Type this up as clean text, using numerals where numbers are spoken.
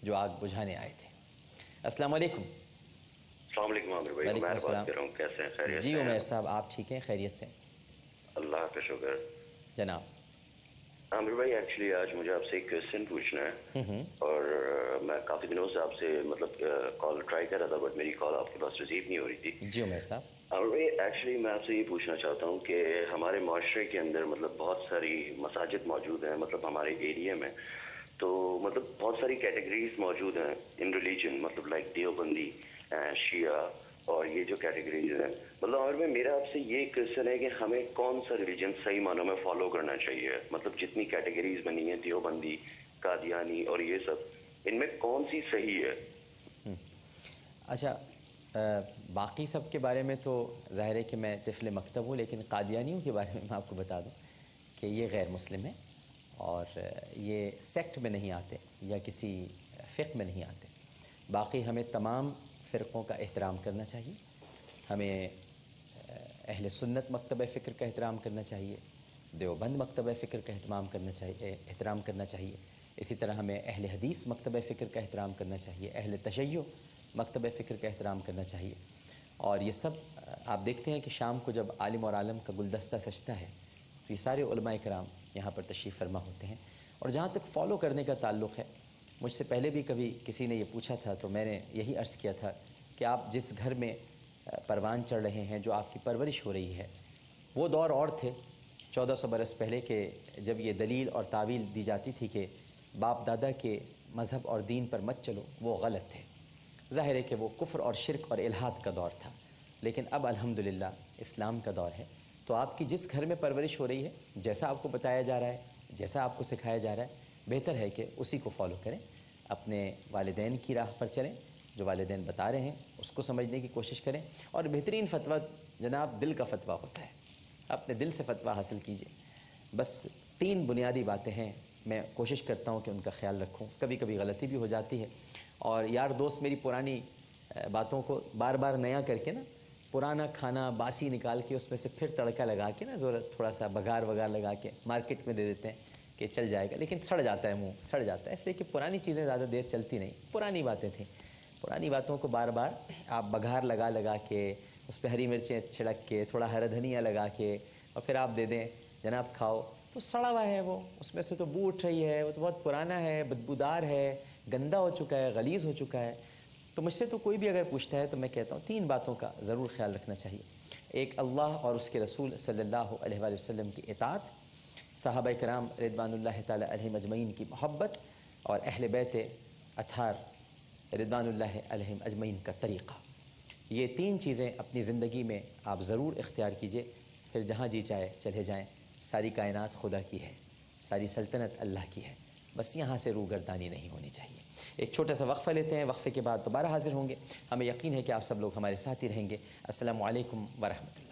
جو آگ بجھانے آئے تھے۔ السلام علیکم۔ السلام علیکم عامر بھائی، وعلیکم عمیر بات السلام۔ کر رہا ہوں، کیسے ہیں؟ خیریت جی سے عمیر ہیں؟ صاحب آپ ٹھیک ہیں؟ خیریت سے؟ اللہ کا شکر جناب۔ عامر بھائی، ایکچولی آج مجھے آپ سے ایک کویسچن پوچھنا ہے، اور میں کافی دنوں سے آپ سے کال ٹرائی کر رہا تھا، بٹ میری کال آپ کے پاس ریسیو نہیں ہو رہی تھی۔ جی عمیر صاحب۔ عامر بھائی، ایکچولی میں آپ سے یہ پوچھنا چاہتا ہوں کہ ہمارے معاشرے کے اندر بہت ساری مساجد موجود ہیں، ہمارے ایریا میں تو بہت ساری کیٹیگریز موجود ہیں ان ریلیجن، لائک دیوبندی، شیعہ، اور یہ جو کیٹیگریز ہیں اور میرا آپ سے یہ کویسچن ہے کہ ہمیں کون سا ریلیجن صحیح معنوں میں فالو کرنا چاہیے؟ جتنی کیٹیگریز بنی ہیں، دیوبندی، قادیانی اور یہ سب، ان میں کون سی صحیح ہے؟ اچھا، باقی سب کے بارے میں تو ظاہر ہے کہ میں طفل مکتب ہوں، لیکن قادیانیوں کے بارے میں آپ کو بتا دوں کہ یہ غیر مسلم ہیں اور یہ سیکٹ میں نہیں آتے یا کسی فقہ میں نہیں آتے۔ باقی ہمیں تمام فرقوں کا احترام کرنا چاہیے، ہمیں اہل سنت مکتبہ فکر کا احترام کرنا چاہیے، دیوبند مکتبہ فکر کا احترام کرنا چاہیے، اسی طرح ہمیں اہل حدیث مکتبہ فکر کا احترام کرنا چاہیے، اہل تشیع مکتبہ فکر کا احترام کرنا چاہیے۔ اور یہ سب آپ دیکھتے ہیں کہ شام کو جب عالم اور عالم کا گلدستہ سجتا ہے تو یہ سارے علماء کرام یہاں پر تشریف فرما ہوتے ہیں۔ اور جہاں تک فالو کرنے کا تعلق ہے، مجھ سے پہلے بھی کبھی کسی نے یہ پوچھا تھا تو میں نے یہی عرض کیا تھا کہ آپ جس گھر میں پروان چڑھ رہے ہیں، جو آپ کی پرورش ہو رہی ہے، وہ دور اور تھے 1400 برس پہلے کے جب یہ دلیل اور تعویل دی جاتی تھی کہ باپ دادا کے مذہب اور دین پر مت چلو، وہ غلط تھے۔ ظاہر ہے کہ وہ کفر اور شرک اور الحاد کا دور تھا، لیکن اب الحمدللہ اسلام کا دور ہے۔ تو آپ کی جس گھر میں پرورش ہو رہی ہے، جیسا آپ کو بتایا جا رہا ہے، جیسا آپ کو سکھایا جا رہا ہے، بہتر ہے کہ اسی کو فالو کریں، اپنے والدین کی راہ پر چلیں، جو والدین بتا رہے ہیں اس کو سمجھنے کی کوشش کریں۔ اور بہترین فتویٰ جناب دل کا فتویٰ ہوتا ہے، اپنے دل سے فتویٰ حاصل کیجئے۔ بس 3 بنیادی باتیں ہیں، میں کوشش کرتا ہوں کہ ان کا خیال رکھوں، کبھی کبھی غلطی بھی ہو جاتی ہے، اور یار دوست میری پرانی باتوں کو بار بار نیا کر کے پرانا کھانا باسی نکال کے اس میں سے پھر تڑکا لگا کے تھوڑا سا بگار لگا کے مارکیٹ میں دے دیتے ہیں کہ چل جائے گا، لیکن سڑ جاتا ہے، منہ سڑ جاتا ہے، اس لیے کہ پرانی چیزیں زیادہ دیر چلتی نہیں، پرانی باتیں تھیں، پرانی باتوں کو بار بار آپ بگار لگا کے اس پہ ہری مرچیں چھڑک کے تھوڑا ہرا دھنیا لگا کے اور پھر آپ دے دیں جناب کھاؤ، تو سڑا ہوا ہے، وہ اس میں سے تو بو اٹھ رہی ہے، وہ تو بہت پرانا ہے، بدبودار ہے، گندا ہو چکا ہے، غلیظ ہو چکا ہے۔ تو مجھ سے تو کوئی بھی اگر پوچھتا ہے تو میں کہتا ہوں 3 باتوں کا ضرور خیال رکھنا چاہیے۔ ایک، اللہ اور اس کے رسول صلی اللہ علیہ وآلہ وسلم کی اطاعت، صحابہ کرام رضوان اللہ تعالی علیہم اجمعین کی محبت، اور اہل بیت اطہار رضوان اللہ علیہم اجمعین کا طریقہ۔ یہ 3 چیزیں اپنی زندگی میں آپ ضرور اختیار کیجئے، پھر جہاں جی چاہے چلے جائیں۔ ساری کائنات خدا کی ہے، ساری سلطنت اللہ کی ہے، بس یہاں سے روگردانی نہیں ہونی چاہیے۔ ایک چھوٹا سا وقفہ لیتے ہیں، وقفے کے بعد دوبارہ حاضر ہوں گے۔ ہمیں یقین ہے کہ آپ سب لوگ ہمارے ساتھ ہی رہیں گے۔ السلام علیکم ورحمۃ اللہ۔